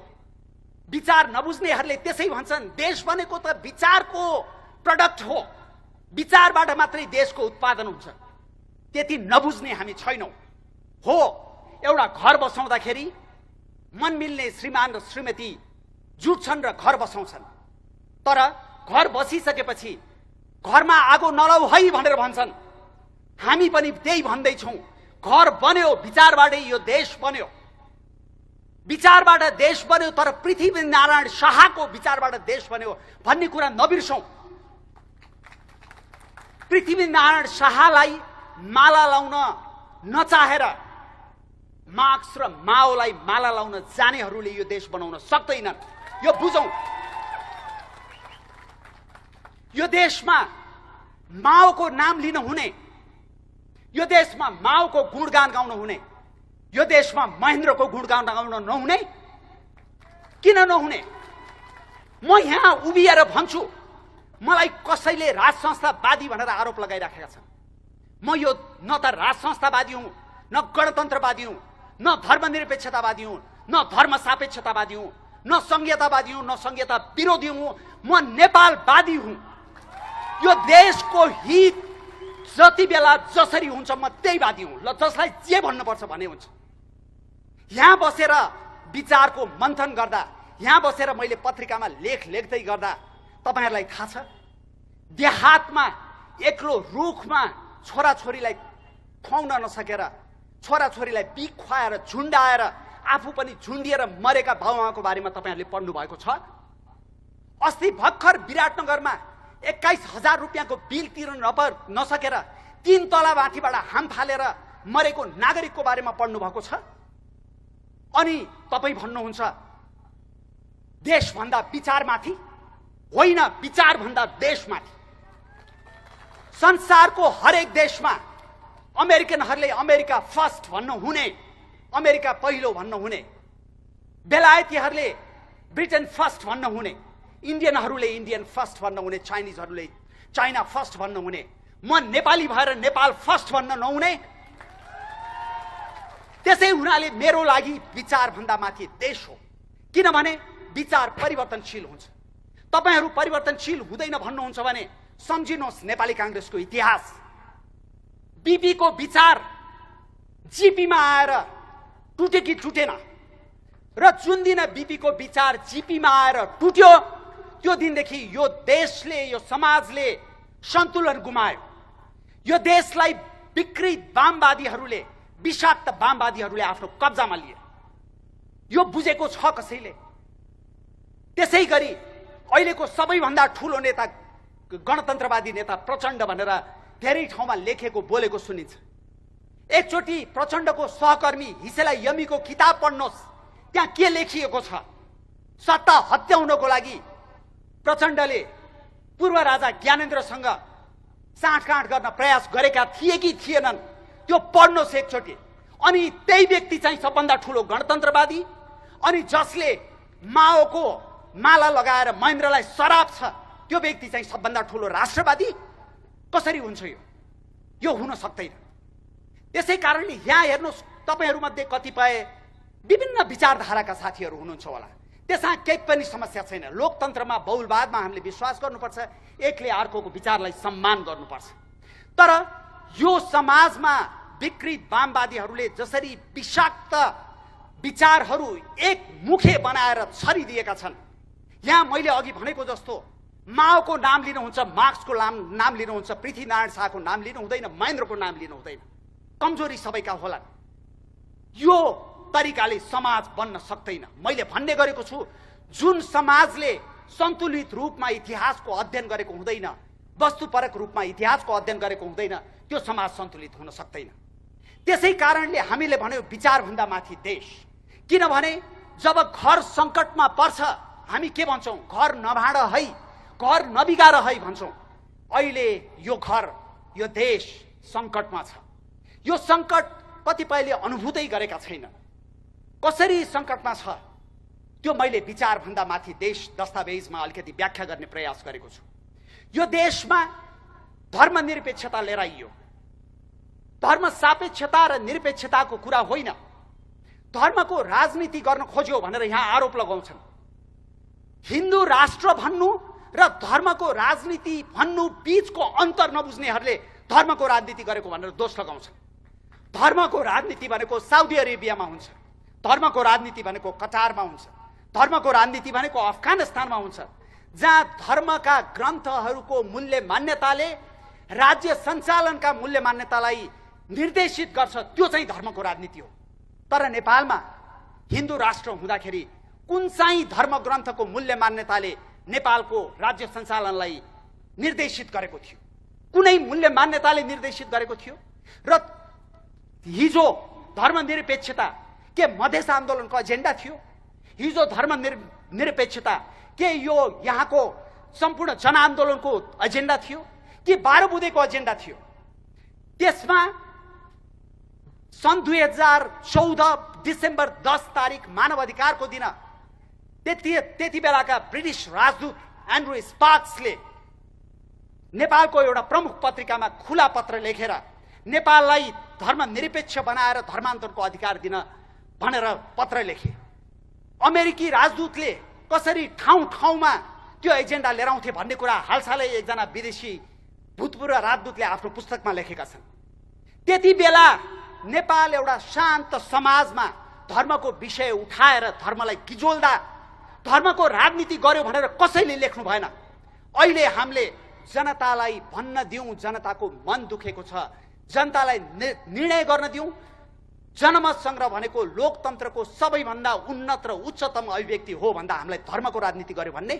विचार नबुझ्नेहरूले त्यसै भन्छन् देश भनेको त विचारको प्रडक्ट हो, विचारबाट मात्रै देशको उत्पादन हुन्छ। त्यति नबुझ्ने हामी छैनौं। हो, एउटा घर बसाउँदाखेरि मन मिल्ने श्रीमान र श्रीमती जुट्छन् र घर बसाउँछन्, तर घर बसिसकेपछि घरमा आगो नलाऊ है भनेर भन्छन्। हामी पनि त्यही भन्दैछौँ, घर बन्यो विचारबाटै यो देश बन्यो, विचारबाट देश बन्यो, तर पृथ्वीनारायण शाहको विचारबाट देश बन्यो भन्ने कुरा नबिर्सौं। पृथ्वीनारायण शाहलाई माला लाउन नचाहेर मार्क्स र माओलाई माला लाउन जानेहरूले यो देश बनाउन सक्दैनन्। यो बुझौं। यो देशमा माओको नाम लिन हुने, यो देशमा माओको गुणगान गाउन हुने, यो देशमा महेन्द्रको गुणगान गाउन नहुने? किन नहुने? म यहाँ उभिएर भन्छु, मलाई कसैले राज संस्थावादी भनेर आरोप लगाइराखेका छन्। म यो न त राज संस्थावादी हुँ, न गणतन्त्रवादी हुँ, न धर्मनिरपेक्षतावादी हुँ, न धर्म सापेक्षतावादी हुँ, न संघीयतावादी हुँ, न संघीयता विरोधी हुँ। म नेपालवादी हुँ। यो देशको हित जति बेला जसरी हुन्छ म त्यही वादी हुँ। ल, जसलाई जे भन्नुपर्छ भने हुन्छ। यहाँ बसेर विचारको मन्थन गर्दा, यहाँ बसेर मैले पत्रिकामा लेख लेख्दै गर्दा तपाईहरुलाई थाहा छ, देहातमा एक्लो रुखमा छोराछोरीलाई खुवाउन नसकेर, छोराछोरीलाई बिख खुवाएर झुन्डाएर आफू पनि झुन्डिएर मरेका बाबुआमाको बारेमा तपाईहरुले पढ्नु भएको छ। अस्ति भर्खर विराटनगरमा 21,000 रुपियाँको बिल तिर्न नसकेर 3 तला माथिबाट हाम फालेर मरेको नागरिकको बारेमा पढ्नु भएको छ। अनि तपाई भन्नुहुन्छ देशभन्दा विचारमाथि? होइन, विचारभन्दा देशमाथि। संसारको हरेक देशमा अमेरिकनहरूले अमेरिका फर्स्ट भन्नु हुने, अमेरिका पहिलो भन्नु हुने, बेलायतीहरूले ब्रिटेन फर्स्ट भन्नु हुने, इन्डियनहरूले इन्डियन फर्स्ट भन्नु हुने, चाइनिजहरूले चाइना फर्स्ट भन्नु हुने, म नेपाली भएर नेपाल फर्स्ट भन्न नहुने। त्यसै हुनाले मेरो लागि विचारभन्दा माथि देश हो। किनभने विचार परिवर्तनशील हुन्छ। तपाईहरु परिवर्तनशील हुँदैन भन्नुहुन्छ भने सम्झिनुहोस् नेपाली कांग्रेसको इतिहास। बीपी को विचार जीपीमा आएर टुटे कि टुटेन, र जुन दिन बीपी को विचार जीपीमा आएर टुट्यो त्यो दिनदेखि यो देशले, यो समाजले सन्तुलन गुमायो। यो देशलाई विकृत वामवादीहरूले, विषाक्त वामवादीहरूले आफ्नो कब्जामा लिए। यो बुझेको छ कसैले? त्यसैगरी अहिलेको सबैभन्दा ठूलो नेता, गणतन्त्रवादी नेता प्रचण्ड भनेर धेरै ठाउँमा लेखेको बोलेको सुनिन्छ। एकचोटि प्रचण्डको सहकर्मी हिसेला यमीको किताब पढ्नुहोस्, त्यहाँ के लेखिएको छ। सत्ता हत्याउनको लागि प्रचण्डले पूर्व राजा ज्ञानेन्द्रसँग साँठगाँठ गर्न प्रयास गरेका थिए कि थिएनन्, त्यो पढ्नुहोस् एकचोटि। अनि त्यही व्यक्ति चाहिँ सबभन्दा ठूलो गणतन्त्रवादी, अनि जसले माओको माला लगाएर महेन्द्रलाई सराप छ, त्यो व्यक्ति चाहिँ सबभन्दा ठूलो राष्ट्रवादी कसरी हुन्छ? यो हुन सक्दैन। त्यसै कारणले यहाँ हेर्नुहोस्, तपाईहरुमध्ये कतिपय विभिन्न विचारधाराका साथीहरू हुनुहुन्छ होला, त्यसमा केही पनि समस्या छैन। लोकतन्त्रमा बहुलवादमा हामीले विश्वास गर्नुपर्छ, एकले अर्कोको विचारलाई सम्मान गर्नुपर्छ। तर यो समाजमा विकृत वामवादीहरूले जसरी विषाक्त विचारहरू एक मुखे बनाएर छरिदिएका छन्, यहाँ मैले अघि भनेको जस्तो माओको नाम लिनुहुन्छ, मार्क्सको नाम लिनुहुन्छ, पृथ्वीनारायण शाहको नाम लिनु हुँदैन, महेन्द्रको नाम लिनु हुँदैन। कमजोरी सबैका होलान्। यो तरिकाले समाज बन्न सक्दैन। मैले भन्ने गरेको छु, जुन समाजले सन्तुलित रूपमा इतिहासको अध्ययन गरेको हुँदैन, वस्तुपरक रूपमा इतिहासको अध्ययन गरेको हुँदैन, त्यो समाज सन्तुलित हुन सक्दैन। त्यसै कारणले हामीले भन्यौं विचारभन्दा माथि देश। किनभने जब घर सङ्कटमा पर्छ हामी के भन्छौँ? घर नभाड है, घर नबिगार है भन्छौँ। अहिले यो घर, यो देश सङ्कटमा छ। यो सङ्कट कतिपयले अनुभूतै गरेका छैनन्। कसरी सङ्कटमा छ त्यो मैले विचारभन्दा माथि देश दस्तावेजमा अलिकति व्याख्या गर्ने प्रयास गरेको छु। यो देशमा धर्मनिरपेक्षता लिएर आइयो। धर्म सापेक्षता र निरपेक्षताको कुरा होइन, धर्मको राजनीति गर्न खोज्यो भनेर यहाँ आरोप लगाउँछन्। हिन्दू राष्ट्र भन्नु र धर्मको राजनीति भन्नु बीचको अन्तर नबुझ्नेहरूले धर्मको राजनीति गरेको भनेर दोष लगाउँछन्। धर्मको राजनीति भनेको साउदी अरेबियामा हुन्छ, धर्मको राजनीति भनेको कतारमा हुन्छ, धर्मको राजनीति भनेको अफगानिस्तानमा हुन्छ, जहाँ धर्मका ग्रन्थहरूको मूल्य मान्यताले राज्य सञ्चालनका मूल्य मान्यतालाई निर्देशित गर्छ। त्यो चाहिँ धर्मको राजनीति हो। तर नेपालमा हिन्दू राष्ट्र हुँदाखेरि कुन चाहिँ धर्म ग्रन्थको मूल्य मान्यताले नेपालको राज्य सञ्चालनलाई निर्देशित गरेको थियो? कुनै मूल्य मान्यताले निर्देशित गरेको थियो? र हिजो धर्मनिरपेक्षता के मधेस आन्दोलनको एजेन्डा थियो? हिजो धर्मनिरपेक्षता के यो यहाँको सम्पूर्ण जनआन्दोलनको एजेन्डा थियो कि 12 बुँदेको एजेन्डा थियो? त्यसमा सन् 2014 डिसेम्बर 10 तारिक मानव अधिकारको दिन त्यति बेलाका ब्रिटिस राजदूत एन्ड्रु स्पार्क्सले नेपालको एउटा प्रमुख पत्रिकामा खुला पत्र लेखेर नेपाललाई धर्मनिरपेक्ष बनाएर धर्मान्तरको अधिकार दिन भनेर पत्र लेखे। अमेरिकी राजदूतले कसरी ठाउँ ठाउँमा त्यो एजेन्डा लिएर आउँथे भन्ने कुरा हालसालै एकजना विदेशी भूतपूर्व राजदूतले आफ्नो पुस्तकमा लेखेका छन्। त्यति बेला नेपाल एउटा शान्त समाजमा धर्मको विषय उठाएर धर्मलाई किजोल्दा धर्मको राजनीति गर्यो भनेर कसैले लेख्नु भएन। अहिले हामीले जनतालाई भन्न दिउँ, जनताको मन दुखेको छ, जनतालाई निर्णय गर्न दिउँ। जनमत संग्रह भनेको लोकतन्त्रको सबैभन्दा उन्नत र उच्चतम अभिव्यक्ति हो भन्दा हामीलाई धर्मको राजनीति गर्यो भन्ने?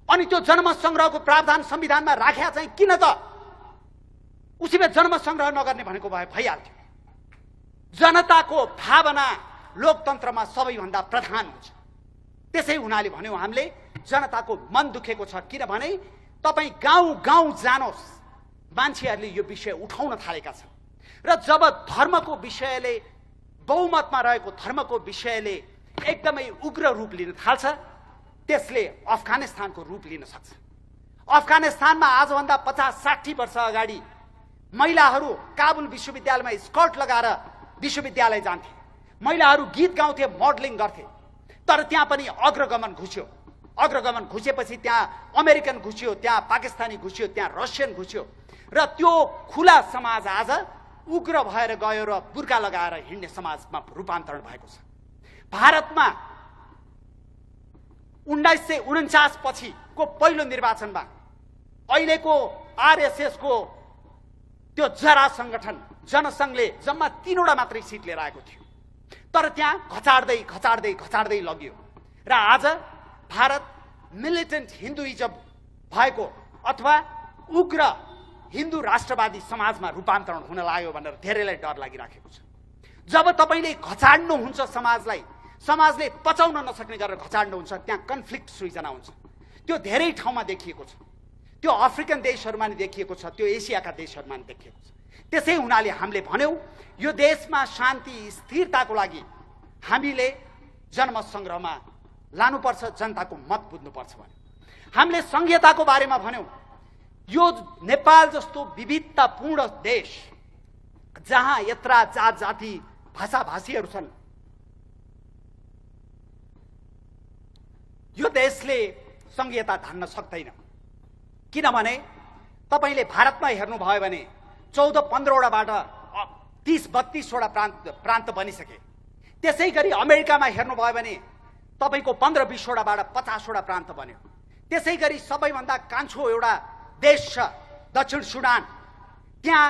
अनि त्यो जनमत संग्रहको प्रावधान संविधानमा राख्या चाहिँ किन त? उसीमा जनमत संग्रह नगर्ने भनेको भए भइहाल्थ्यो। जनताको भावना लोकतन्त्रमा सबैभन्दा प्रधान हुन्छ। त्यसै हुनाले भन्यौं हामीले जनताको मन दुखेको छ। किनभने तपाईँ गाउँ गाउँ जानुहोस्, मान्छेहरूले यो विषय उठाउन थालेका छन्। र जब धर्मको विषयले, बहुमतमा रहेको धर्मको विषयले एकदमै उग्र रूप लिन थाल्छ, त्यसले अफगानिस्तानको रूप लिन सक्छ। अफगानिस्तानमा आजभन्दा 50-60 वर्ष अगाडि महिलाहरू काबुल विश्वविद्यालयमा स्कर्ट लगाएर विश्वविद्यालय जान्थे। महिलाहरू गीत गाउँथे, मोडलिङ गर्थे। तर त्यहाँ पनि अग्रगमन घुस्यो। अग्रगमन घुसेपछि त्यहाँ अमेरिकन घुस्यो, त्यहाँ पाकिस्तानी घुस्यो, त्यहाँ रसियन घुस्यो र त्यो खुला समाज आज उग्र भएर गयो र बुर्का लगाएर हिँड्ने समाजमा रूपान्तरण भएको छ। भारतमा 1949 पछिको पहिलो निर्वाचनमा अहिलेको आरएसएस को त्यो जरा संगठन जनसंघले जम्मा 3वटा मात्रै सिट लिएर आएको थियो। तर त्यहाँ घचाड्दै घचाड्दै घचाड्दै लग्यो र आज भारत मिलिटेन्ट हिन्दुइजम भएको अथवा उग्र हिन्दू राष्ट्रवादी समाजमा रूपान्तरण हुन लाग्यो भनेर धेरैलाई डर लागिराखेको छ। जब तपाईले घचाड्नुहुन्छ समाजलाई, समाजले पचाउन नसक्ने गरेर घचाड्नुहुन्छ, त्यहाँ कन्फ्लिक्ट सृजना हुन्छ। त्यो धेरै ठाउँमा देखिएको छ। त्यो अफ्रिकन देशहरूमा नि देखिएको छ, त्यो एसियाका देशहरूमा नि देखिएको छ। त्यसै हुनाले हामीले भन्यौं यो देशमा शान्ति स्थिरताको लागि हामीले जनमत संग्रहमा लानुपर्छ, जनताको मत बुझ्नुपर्छ भने हामीले संघीयताको बारेमा भन्यौं। यो नेपाल जस्तो विविधतापूर्ण देश जहाँ यत्रा जात जाति भाषा भाषीहरू छन्, यो देशले संघीयता धान्न सक्दैन। किनभने तपाईले भारतमा हेर्नुभयो भने 14-15वटाबाट 30-32 वटा प्रान्त बनिसके। त्यसैगरी अमेरिकामा हेर्नुभयो भने तपाईको 15-20 वटाबाट 50 वटा प्रान्त बन्यो। त्यसैगरी सबैभन्दा कान्छो एउटा देश छ दक्षिण सुडान, त्यहाँ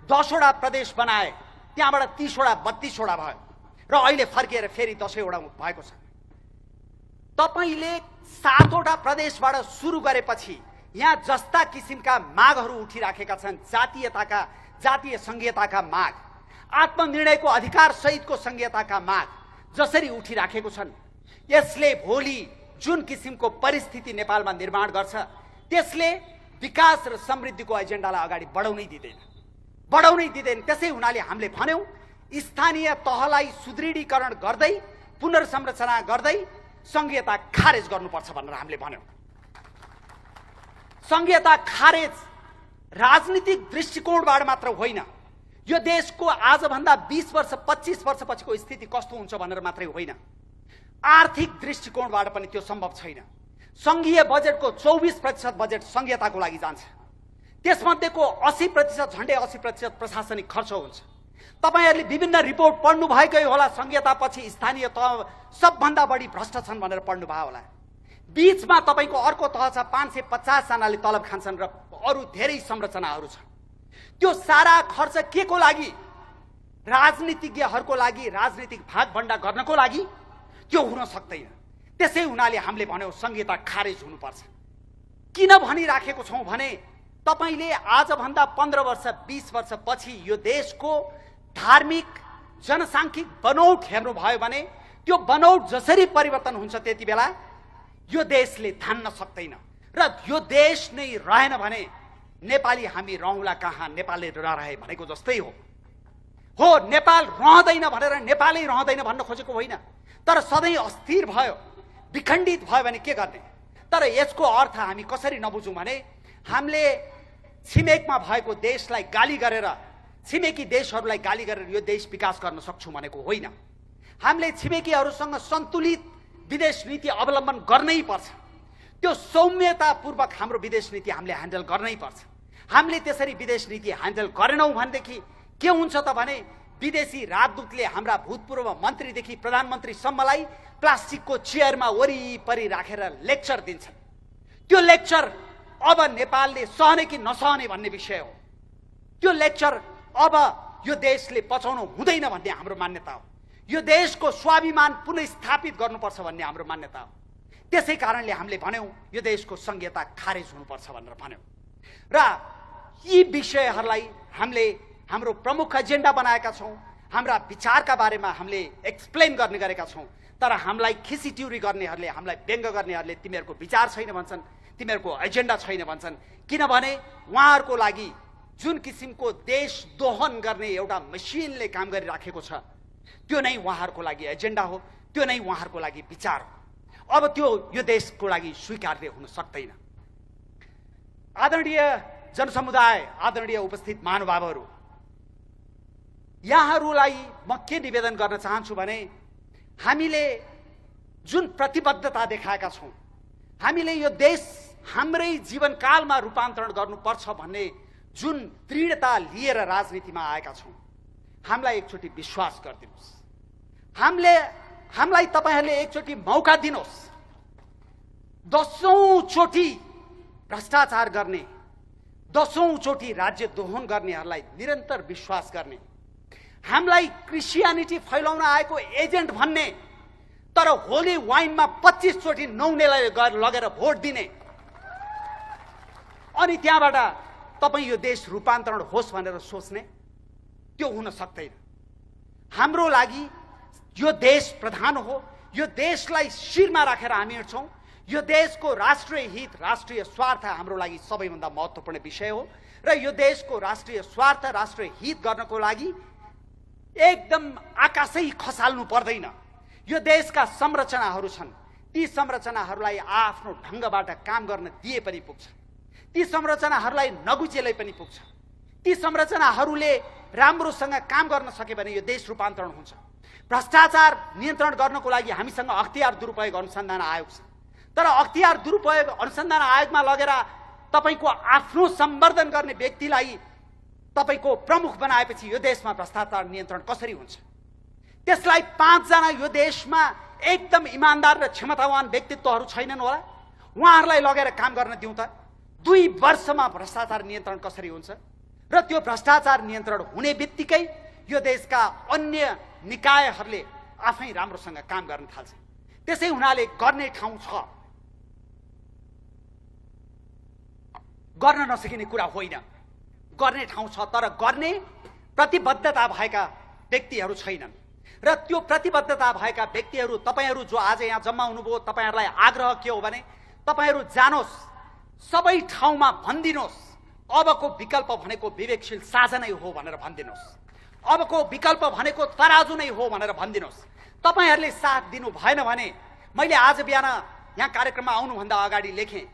10 वटा प्रदेश बनाए, त्यहाँबाट 30 वटा 32 वटा भयो र अहिले फर्किएर फेरि 10 वटा भएको छ। तपाईले 7 वटा प्रदेशबाट सुरु गरेपछि यहाँ जस्ता किसिमका मागहरू उठिराखेका छन्, जातीय संघीयताका माग, आत्मनिर्णयको अधिकार सहितको संघीयताका माग जसरी उठिराखेको छन्, यसले भोलि जुन किसिमको परिस्थिति नेपालमा निर्माण गर्छ त्यसले विकास र समृद्धिको एजेन्डालाई अगाडि बढाउनै दिँदैन। त्यसै हुनाले हामीले भन्यौं स्थानीय तहलाई सुदृढीकरण गर्दै पुनर्संरचना गर्दै संघीयता खारेज गर्नुपर्छ भनेर हामीले भन्यौं। संघीयता खारेज राजनीतिक दृष्टिकोणबाट मात्र होइन, यो देशको आजभन्दा 20 वर्ष 25 वर्षपछिको स्थिति कस्तो हुन्छ भनेर मात्रै होइन, आर्थिक दृष्टिकोणबाट पनि त्यो सम्भव छैन। संघीय बजेटको 24% बजेट संघीयताको लागि जान्छ, त्यसमध्येको 80% झन्डै 80% प्रशासनिक खर्च हुन्छ। तपाईहरुले विभिन्न रिपोर्ट पढ्नु भएकै होला, संघीयतापछि स्थानीय तह सबभन्दा बढी भ्रष्ट छन् भनेर पढ्नु भयो होला। बीचमा तपाईको अर्को तह छ, 550 जनाले तलब खान्छन् र अरु धेरै संरचनाहरू छन्। त्यो सारा खर्च के को लागि? राजनीतिज्ञहरूको लागि, राजनीतिक भागभण्डा गर्नको लागि? त्यो हुन सक्दैन। त्यसै हुनाले हामीले भन्यौं संघीयता खारेज हुनुपर्छ। किन भनिराखेको छौं भने तपाईले आजभन्दा 15 वर्ष 20 वर्ष पछि यो देशको धार्मिक जनसांख्यिक बनौट हेर्नु भयो भने त्यो बनौट जसरी परिवर्तन हुन्छ त्यति बेला यो देशले थाम्न सक्दैन र यो देश नै रहेन भने नेपाली हामी रहौँला कहाँ, नेपालले नरहे भनेको जस्तै हो। नेपाल रहँदैन भनेर नेपालै रहँदैन भन्न खोजेको होइन, तर सधैँ अस्थिर भयो, विखण्डित भयो भने के गर्ने? तर यसको अर्थ हामी कसरी नबुझौं भने हामीले छिमेकमा भएको देशलाई गाली गरेर, छिमेकी देशहरूलाई गाली गरेर यो देश विकास गर्न सक्छौं भनेको होइन। हामीले छिमेकीहरूसँग सन्तुलित विदेश नीति अवलम्बन गर्नै पर्छ। त्यो सौम्यतापूर्वक हाम्रो विदेश नीति हामीले ह्यान्डल गर्नै पर्छ। हामीले त्यसरी विदेश नीति ह्यान्डल गरेनौं भनेदेखि के हुन्छ त भने विदेशी राजदूतले हाम्रा भूतपूर्व मन्त्रीदेखि प्रधानमन्त्रीसम्मलाई प्लास्टिकको चेयरमा वरिपरि राखेर लेक्चर दिन्छन्। त्यो लेक्चर अब नेपालले सहने कि नसहने भन्ने विषय हो। त्यो लेक्चर अब यो देशले पचाउनु हुँदैन भन्ने हाम्रो मान्यता हो। यो देशको स्वाभिमान पुनर्स्थापित गर्नुपर्छ भन्ने हाम्रो मान्यता हो। त्यसै कारणले हामीले भन्यौं यो देशको संघीयता खारेज हुनुपर्छ भनेर भन्यौं र यी विषयहरूलाई हामीले हाम्रो प्रमुख एजेन्डा बनाएका छौं। हाम्रा विचारका बारेमा हामीले एक्सप्लेन गर्ने गरेका छौं। तर हामीलाई खिसीट्युरी गर्नेहरूले, हामीलाई व्यङ्ग गर्नेहरूले तिमीहरूको विचार छैन भन्छन्, तिमीहरूको एजेन्डा छैन भन्छन्। किनभने उहाँहरूको लागि जुन किसिमको देश दोहन गर्ने एउटा मसिनले काम गरिराखेको छ त्यो नै उहाँहरूको लागि एजेन्डा हो, त्यो नै उहाँहरूको लागि विचार हो। अब त्यो यो देशको लागि स्वीकार्य हुन सक्दैन। आदरणीय जनसमुदाय, आदरणीय उपस्थित महानुभावहरू, यहाँहरूलाई म के निवेदन गर्न चाहन्छु भने हामीले जुन प्रतिबद्धता देखाएका छौं, हामीले यो देश हाम्रै जीवनकालमा रूपान्तरण गर्नुपर्छ भन्ने जुन दृढता लिएर राजनीतिमा आएका छौं, हामीलाई एकचोटि विश्वास गरिदिनुहोस्। हामीलाई तपाईहरुले एकचोटि मौका दिनुहोस्। 10औं चोटि भ्रष्टाचार गर्ने, 10औं चोटि राज्य दोहन गर्नेहरूलाई निरन्तर विश्वास गर्ने, हामीलाई क्रिस्चियनिटी फैलाउन आएको एजेन्ट भन्ने, तर होली वाइनमा 25 चोटि नौनेलाई लगेर भोट दिने, अनि त्यहाँबाट तपाई यो देश रूपान्तरण होस् भनेर सोच्ने, त्यो हुन सक्दैन। हाम्रो लागि यो देश प्रधान हो। यो देशलाई शिरमा राखेर हामी हिँड्छौं। यो देशको राष्ट्रिय हित, राष्ट्रिय स्वार्थ हाम्रो लागि सबैभन्दा महत्त्वपूर्ण विषय हो र यो देशको राष्ट्रिय स्वार्थ, राष्ट्रिय हित गर्नको लागि एकदम आकाशै खसाल्नु पर्दैन। यो देशका संरचनाहरू छन्, ती संरचनाहरूलाई आफ्नो ढंगबाट काम गर्न दिए पनि पुग्छ, ती संरचनाहरूलाई नगुचेलै पनि पुग्छ। ती संरचनाहरूले राम्रोसँग काम गर्न सके भने यो देश रूपान्तरण हुन्छ। भ्रष्टाचार नियन्त्रण गर्नको लागि हामीसँग अख्तियार दुरुपयोग अनुसन्धान आयोग छ, तर अख्तियार दुरुपयोग अनुसन्धान आयोगमा लगेर तपाईको आफ्नो सम्वर्धन गर्ने व्यक्तिलाई तपाईको प्रमुख बनाएपछि यो देशमा भ्रष्टाचार नियन्त्रण कसरी हुन्छ? त्यसलाई 5 जना यो देशमा एकदम इमानदार र क्षमतावान व्यक्तित्वहरू छैनन् होला, उहाँहरूलाई लगेर काम गर्न दिउँ त? 2 वर्षमा भ्रष्टाचार नियन्त्रण कसरी हुन्छ? र त्यो भ्रष्टाचार नियन्त्रण हुने बित्तिकै यो देशका अन्य निकायहरूले आफै राम्रोसँग काम गर्न थाल्छ। त्यसै हुनाले गर्ने ठाउँ छ। गर्न नसकिने कुरा होइन, गर्ने ठाउँ छ, तर गर्ने प्रतिबद्धता भएका व्यक्तिहरू छैनन्। र त्यो प्रतिबद्धता भएका व्यक्तिहरू तपाईहरू जो आज यहाँ जम्मा हुनुभयो, तपाईहरूलाई आग्रह के हो भने तपाईहरू जानुहोस्, सबै ठाउँमा भनिदिनुहोस् अबको विकल्प भनेको विवेकशील साझा नै हो भनेर भनिदिनुहोस्, अबको विकल्प भनेको तराजु नै हो भनेर भनिदिनुहोस्। तपाईहरूले साथ दिनु भएन भने मैले आज बिहान यहाँ कार्यक्रममा आउनुभन्दा अगाडि लेखेँ,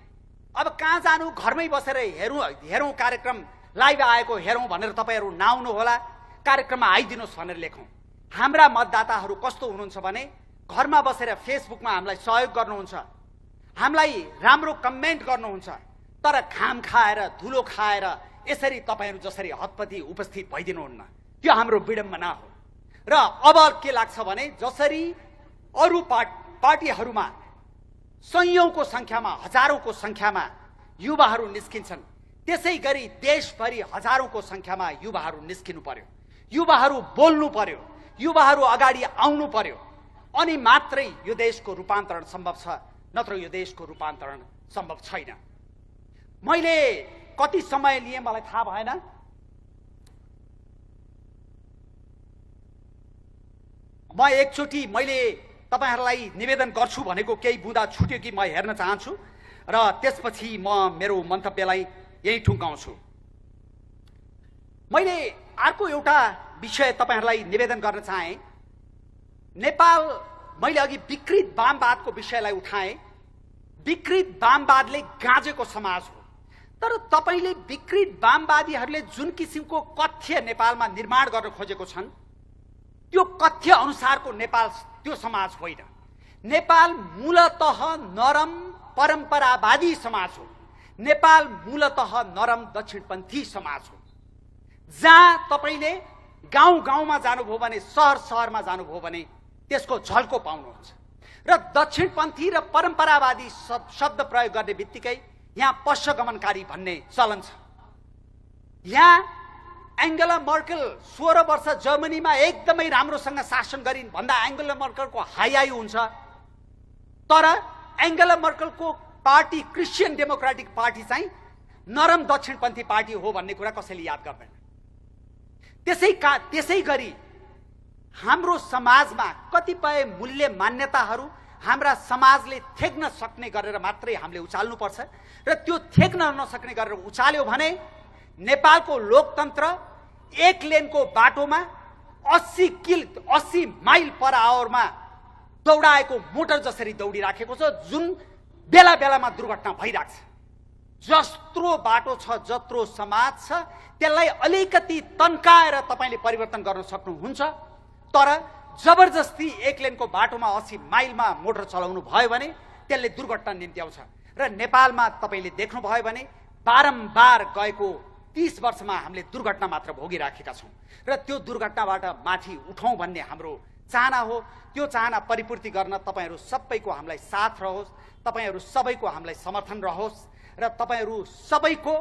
अब कहाँ जानु, घरमै बसेर हेरौँ कार्यक्रम लाइभ आएको हेरौँ भनेर तपाईँहरू नआउनु होला, कार्यक्रममा आइदिनुहोस् भनेर लेखौँ। हाम्रा मतदाताहरू कस्तो हुनुहुन्छ भने घरमा बसेर फेसबुकमा हामीलाई सहयोग गर्नुहुन्छ, हामीलाई राम्रो कमेन्ट गर्नुहुन्छ, तर घाम खाएर धुलो खाएर यसरी तपाईँहरू जसरी हतपति उपस्थित भइदिनुहुन्न, त्यो हाम्रो विडम्बना हो। र अब के लाग्छ भने जसरी अरू पार्टीहरूमा सयौंको संख्यामा, हजारौंको संख्यामा युवाहरू निस्किन्छन्, त्यसै गरी देशभरि हजारौंको संख्यामा युवाहरू निस्किनु पर्यो, युवाहरू बोल्नु पर्यो, युवाहरू अगाडि आउनु पर्यो, अनि मात्रै यो देशको रूपान्तरण सम्भव छ, नत्र यो देशको रूपान्तरण सम्भव छैन। मैले कति समय लिए मलाई थाहा भएन, म एकचोटि मैले तपाईहरुलाई निवेदन गर्छु भनेको केही बुँदा छुट्यो कि म हेर्न चाहन्छु र त्यसपछि म मेरो मन्तव्यलाई यही ठुङ्गाउँछु। मैले अर्को एउटा विषय तपाईहरुलाई निवेदन गर्न चाहे। नेपाल, मैले अघि विकृत वामवादको विषयलाई उठाए। विकृत वामवादले गाँजेको समाज हो, तर तपाईले विकृत वामवादीहरूले जुन किसिमको कथ्य नेपालमा निर्माण गर्न खोजेको छन्, त्यो कथ्य अनुसारको नेपाल त्यो समाज होइन। नेपाल मूलतः नरम परम्परावादी समाज हो। नेपाल मूलतः नरम दक्षिणपन्थी समाज हो, जहाँ तपाईले गाउँ गाउँमा जानुभयो भने, शहर शहरमा जानुभयो भने त्यसको झल्को पाउनुहुन्छ। र दक्षिणपन्थी र परम्परावादी शब्द प्रयोग गर्ने बित्तिकै यहाँ पश्चगमनकारी भन्ने चलन छ। यहाँ एङ्गेला मर्केल 16 वर्ष जर्मनीमा एकदमै राम्रोसँग शासन गरिन् भन्दा एङ्गेला मर्केलको हाई हुन्छ, तर Angela मर्केलको party Christian democratic party चाहिँ नरम दक्षिणपन्थी पार्टी हो भन्ने कुरा कसैले याद गर्दैन। त्यसै गरी हाम्रो समाजमा कतिपय मूल्य मान्यताहरू हाम्रा समाजले थेक्न सक्ने गरेर मात्रै हामीले उचाल्नुपर्छ, र त्यो थेक्न नसक्ने गरेर उचाल्यो भने नेपालको लोकतन्त्र एक लेनको बाटोमा 80 माइल पर आवरमा दौडाएको मोटर जसरी दौडिराखेको छ, जुन बेला बेलामा दुर्घटना भइरहेको छ। जत्रो बाटो छ, जत्रो समाज छ, त्यसलाई अलिकति तन्काएर तपाईले परिवर्तन गर्न सक्नुहुन्छ, तर जबरजस्ती एक लेनको बाटोमा 80 माइलमा मोटर चलाउनु भयो भने त्यसले दुर्घटना निम्त्याउँछ। र नेपालमा तपाईले देख्नुभयो भने बारम्बार गएको 30 वर्षमा हामीले दुर्घटना मात्र भोगिराखेका छौं, र त्यो दुर्घटनाबाट माथि उठौं भन्ने हाम्रो चाहना हो। त्यो चाहना परिपूर्ति गर्न तपाईहरू सबैको हामीलाई साथ रहोस्, तपाईहरू सबैको हामीलाई समर्थन रहोस्, र तपाईहरू सबैको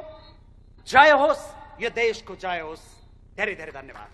जय होस्, यो देशको जय होस्। धेरै धेरै धन्यवाद।